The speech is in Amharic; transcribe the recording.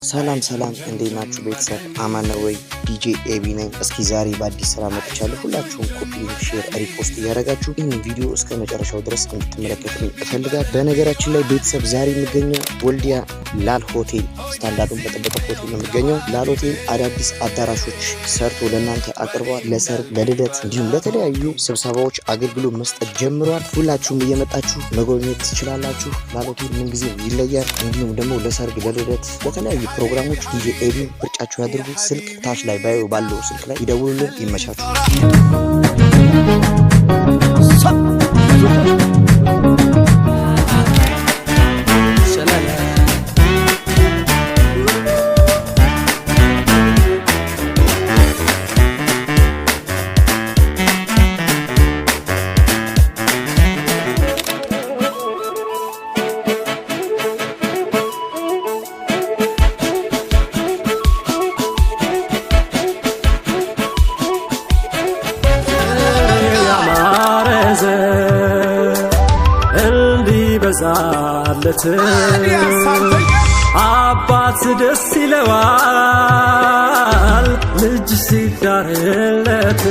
ሰላም እንዴት ናችሁ ቤተሰብ አማን ነው ወይ? ዲጄ ኤቢ ነኝ። እስኪ ዛሬ በአዲስ ስራ መጥቻለሁ። ሁላችሁም ኮፒ፣ ሼር፣ ሪፖስት እያደረጋችሁ ይህን ቪዲዮ እስከ መጨረሻው ድረስ እንድትመለከቱ እፈልጋለሁ። በነገራችን ላይ ቤተሰብ ዛሬ የሚገኘው ወልዲያ ላል ሆቴል ስታንዳርዱን በጠበቀ ሆቴል ነው የሚገኘው። ላል ሆቴል አዳዲስ አዳራሾች ሰርቶ ለእናንተ አቅርበዋል። ለሰርግ፣ ለልደት እንዲሁም ለተለያዩ ስብሰባዎች አገልግሎት መስጠት ጀምሯል። ሁላችሁም እየመጣችሁ መጎብኘት ትችላላችሁ። ላል ሆቴል ምንጊዜም ይለያል። እንዲሁም ደግሞ ለሰርግ፣ ለልደት፣ ለተለያዩ ፕሮግራሞች ዲጄ ኤቢ ምርጫችሁ ያድርጉ። ስልክ ታች ላይ ባዮ ባለው ስልክ ላይ ይደውሉልን። ይመቻችሁ። ዛለት አባት ደስ ይለዋል ልጅ ሲዳርለት